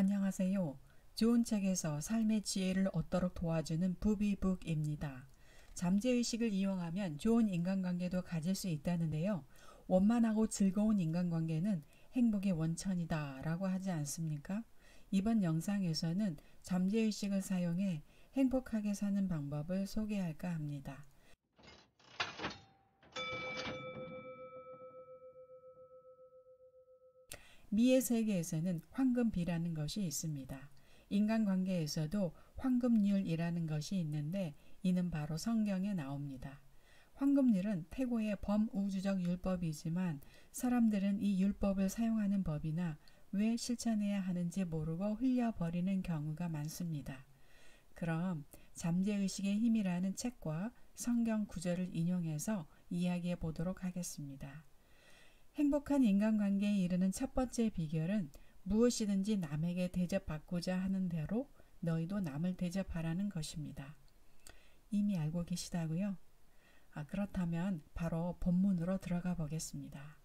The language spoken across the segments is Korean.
안녕하세요. 좋은 책에서 삶의 지혜를 얻도록 도와주는 부비북입니다. 잠재의식을 이용하면 좋은 인간관계도 가질 수 있다는데요. 원만하고 즐거운 인간관계는 행복의 원천이다 라고 하지 않습니까? 이번 영상에서는 잠재의식을 사용해 행복하게 사는 방법을 소개할까 합니다. 미의 세계에서는 황금비라는 것이 있습니다. 인간관계에서도 황금률이라는 것이 있는데 이는 바로 성경에 나옵니다. 황금률은 태고의 범우주적 율법이지만 사람들은 이 율법을 사용하는 법이나 왜 실천해야 하는지 모르고 흘려버리는 경우가 많습니다. 그럼 잠재의식의 힘이라는 책과 성경 구절을 인용해서 이야기해 보도록 하겠습니다. 행복한 인간관계에 이르는 첫 번째 비결은 무엇이든지 남에게 대접받고자 하는 대로 너희도 남을 대접하라는 것입니다. 이미 알고 계시다고요? 그렇다면 바로 본문으로 들어가 보겠습니다.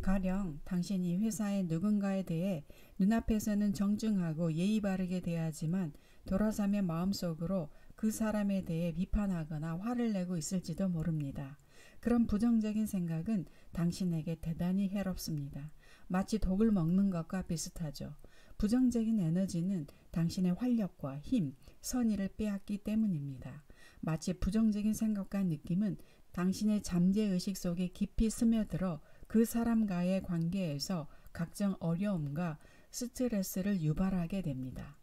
가령 당신이 회사의 누군가에 대해 눈앞에서는 정중하고 예의 바르게 대하지만 돌아서면 마음속으로 그 사람에 대해 비판하거나 화를 내고 있을지도 모릅니다. 그런 부정적인 생각은 당신에게 대단히 해롭습니다. 마치 독을 먹는 것과 비슷하죠. 부정적인 에너지는 당신의 활력과 힘, 선의를 빼앗기 때문입니다. 마치 부정적인 생각과 느낌은 당신의 잠재의식 속에 깊이 스며들어 그 사람과의 관계에서 각종 어려움과 스트레스를 유발하게 됩니다.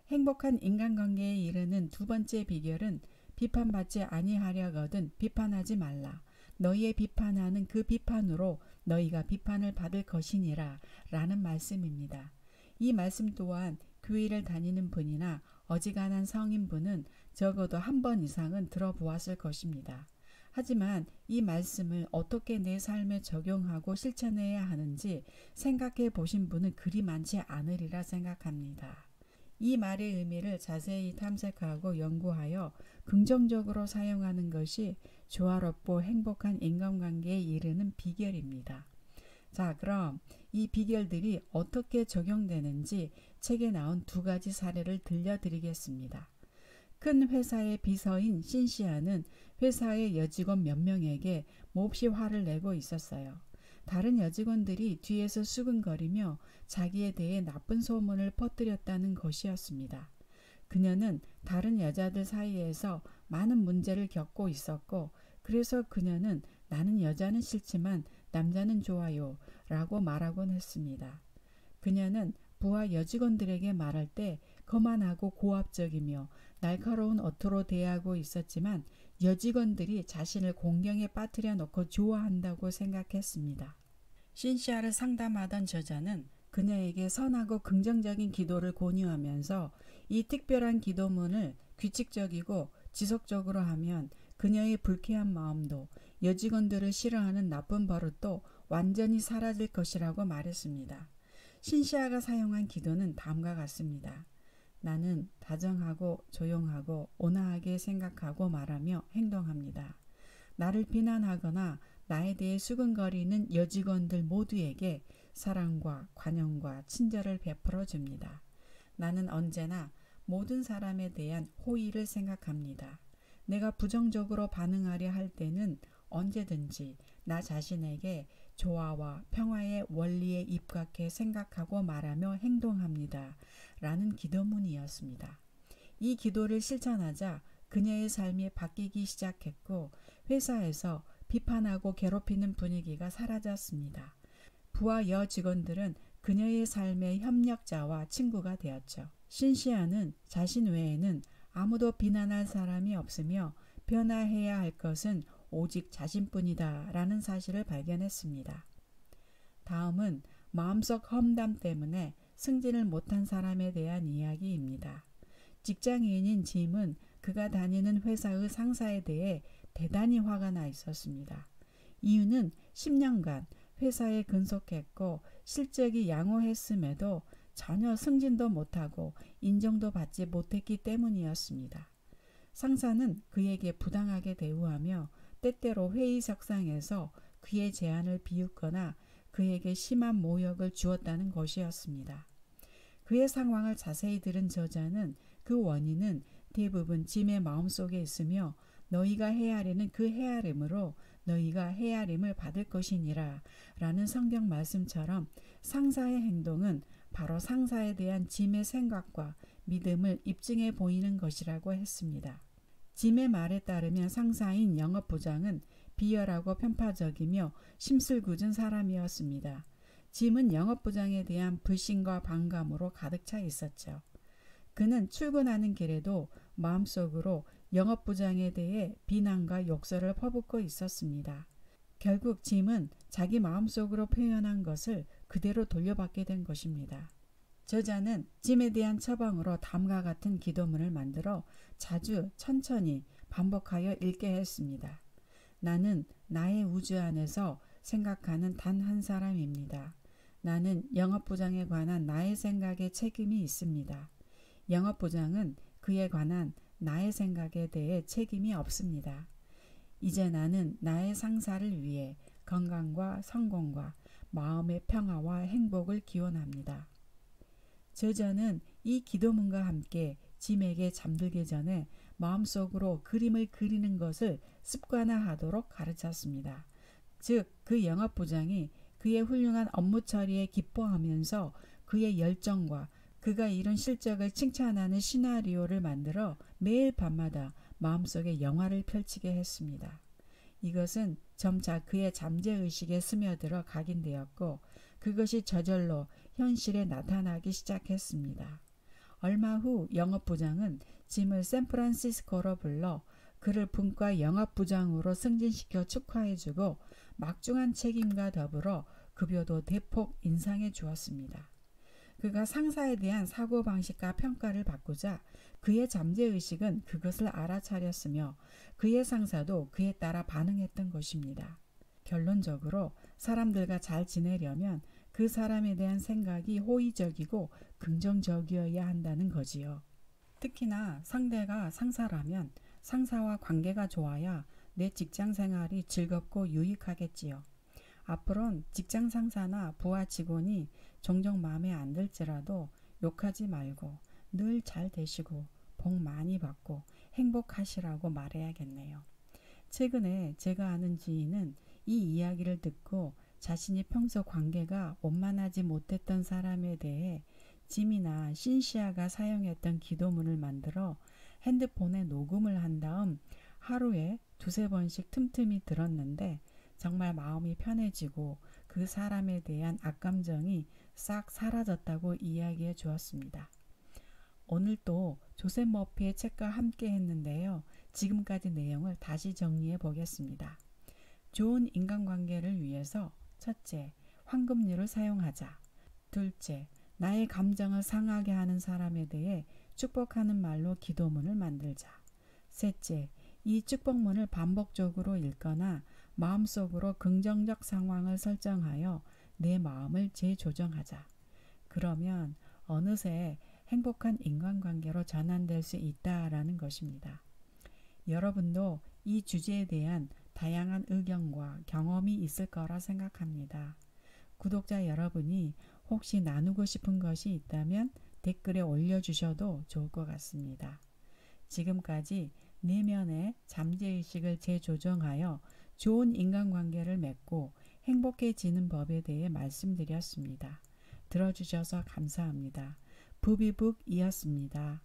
행복한 인간관계에 이르는 두 번째 비결은 비판받지 아니하려거든 비판하지 말라. 너희의 비판하는 그 비판으로 너희가 비판을 받을 것이니라 라는 말씀입니다. 이 말씀 또한 교회를 다니는 분이나 어지간한 성인분은 적어도 한 번 이상은 들어보았을 것입니다. 하지만 이 말씀을 어떻게 내 삶에 적용하고 실천해야 하는지 생각해 보신 분은 그리 많지 않으리라 생각합니다. 이 말의 의미를 자세히 탐색하고 연구하여 긍정적으로 사용하는 것이 조화롭고 행복한 인간관계에 이르는 비결입니다. 자, 그럼 이 비결들이 어떻게 적용되는지 책에 나온 두 가지 사례를 들려드리겠습니다. 큰 회사의 비서인 신시아는 회사의 여직원 몇 명에게 몹시 화를 내고 있었어요. 다른 여직원들이 뒤에서 수근거리며 자기에 대해 나쁜 소문을 퍼뜨렸다는 것이었습니다. 그녀는 다른 여자들 사이에서 많은 문제를 겪고 있었고 그래서 그녀는 나는 여자는 싫지만 남자는 좋아요 라고 말하곤 했습니다. 그녀는 부하 여직원들에게 말할 때 거만하고 고압적이며 날카로운 어투로 대하고 있었지만 여직원들이 자신을 공경에 빠뜨려 놓고 좋아한다고 생각했습니다. 신시아를 상담하던 저자는 그녀에게 선하고 긍정적인 기도를 권유하면서 이 특별한 기도문을 규칙적이고 지속적으로 하면 그녀의 불쾌한 마음도 여직원들을 싫어하는 나쁜 버릇도 완전히 사라질 것이라고 말했습니다. 신시아가 사용한 기도는 다음과 같습니다. 나는 다정하고 조용하고 온화하게 생각하고 말하며 행동합니다. 나를 비난하거나 나에 대해 수근거리는 여직원들 모두에게 사랑과 관용과 친절을 베풀어 줍니다. 나는 언제나 모든 사람에 대한 호의를 생각합니다. 내가 부정적으로 반응하려 할 때는 언제든지 나 자신에게 조화와 평화의 원리에 입각해 생각하고 말하며 행동합니다. 라는 기도문이었습니다. 이 기도를 실천하자 그녀의 삶이 바뀌기 시작했고 회사에서 비판하고 괴롭히는 분위기가 사라졌습니다. 부하 여직원들은 그녀의 삶의 협력자와 친구가 되었죠. 신시아는 자신 외에는 아무도 비난할 사람이 없으며 변화해야 할 것은 오직 자신뿐이다 라는 사실을 발견했습니다. 다음은 마음속 험담 때문에 승진을 못한 사람에 대한 이야기입니다. 직장인인 짐은 그가 다니는 회사의 상사에 대해 대단히 화가 나 있었습니다. 이유는 10년간 회사에 근속했고 실적이 양호했음에도 전혀 승진도 못하고 인정도 받지 못했기 때문이었습니다. 상사는 그에게 부당하게 대우하며 때때로 회의석상에서 그의 제안을 비웃거나 그에게 심한 모욕을 주었다는 것이었습니다. 그의 상황을 자세히 들은 저자는 그 원인은 대부분 짐의 마음속에 있으며 너희가 헤아리는 그 헤아림으로 너희가 헤아림을 받을 것이니라 라는 성경 말씀처럼 상사의 행동은 바로 상사에 대한 짐의 생각과 믿음을 입증해 보이는 것이라고 했습니다. 짐의 말에 따르면 상사인 영업부장은 비열하고 편파적이며 심술궂은 사람이었습니다. 짐은 영업부장에 대한 불신과 반감으로 가득 차 있었죠. 그는 출근하는 길에도 마음속으로 영업부장에 대해 비난과 욕설을 퍼붓고 있었습니다. 결국 짐은 자기 마음속으로 표현한 것을 그대로 돌려받게 된 것입니다. 저자는 짐에 대한 처방으로 다음과 같은 기도문을 만들어 자주 천천히 반복하여 읽게 했습니다. 나는 나의 우주 안에서 생각하는 단 한 사람입니다. 나는 영업부장에 관한 나의 생각에 책임이 있습니다. 영업부장은 그에 관한 나의 생각에 대해 책임이 없습니다. 이제 나는 나의 상사를 위해 건강과 성공과 마음의 평화와 행복을 기원합니다. 저자는 이 기도문과 함께 짐에게 잠들기 전에 마음속으로 그림을 그리는 것을 습관화하도록 가르쳤습니다. 즉, 그 영업부장이 그의 훌륭한 업무 처리에 기뻐하면서 그의 열정과 그가 이룬 실적을 칭찬하는 시나리오를 만들어 매일 밤마다 마음속에 영화를 펼치게 했습니다. 이것은 점차 그의 잠재의식에 스며들어 각인되었고 그것이 저절로 현실에 나타나기 시작했습니다. 얼마 후 영업부장은 짐을 샌프란시스코로 불러 그를 분과 영업부장으로 승진시켜 축하해주고 막중한 책임과 더불어 급여도 대폭 인상해 주었습니다. 그가 상사에 대한 사고방식과 평가를 바꾸자 그의 잠재의식은 그것을 알아차렸으며 그의 상사도 그에 따라 반응했던 것입니다. 결론적으로 사람들과 잘 지내려면 그 사람에 대한 생각이 호의적이고 긍정적이어야 한다는 거지요. 특히나 상대가 상사라면 상사와 관계가 좋아야 내 직장 생활이 즐겁고 유익하겠지요. 앞으론 직장 상사나 부하 직원이 종종 마음에 안 들지라도 욕하지 말고 늘 잘 되시고 복 많이 받고 행복하시라고 말해야겠네요. 최근에 제가 아는 지인은 이 이야기를 듣고 자신이 평소 관계가 원만하지 못했던 사람에 대해 짐이나 신시아가 사용했던 기도문을 만들어 핸드폰에 녹음을 한 다음 하루에 두세 번씩 틈틈이 들었는데 정말 마음이 편해지고 그 사람에 대한 악감정이 싹 사라졌다고 이야기해 주었습니다. 오늘 또 조셉 머피의 책과 함께 했는데요. 지금까지 내용을 다시 정리해 보겠습니다. 좋은 인간관계를 위해서 첫째, 황금률을 사용하자. 둘째, 나의 감정을 상하게 하는 사람에 대해 축복하는 말로 기도문을 만들자. 셋째, 이 축복문을 반복적으로 읽거나 마음속으로 긍정적 상황을 설정하여 내 마음을 재조정하자. 그러면 어느새 행복한 인간관계로 전환될 수 있다라는 것입니다. 여러분도 이 주제에 대한 다양한 의견과 경험이 있을 거라 생각합니다. 구독자 여러분이 혹시 나누고 싶은 것이 있다면 댓글에 올려주셔도 좋을 것 같습니다. 지금까지 내면의 잠재의식을 재조정하여 좋은 인간관계를 맺고 행복해지는 법에 대해 말씀드렸습니다. 들어주셔서 감사합니다. 부비북이었습니다.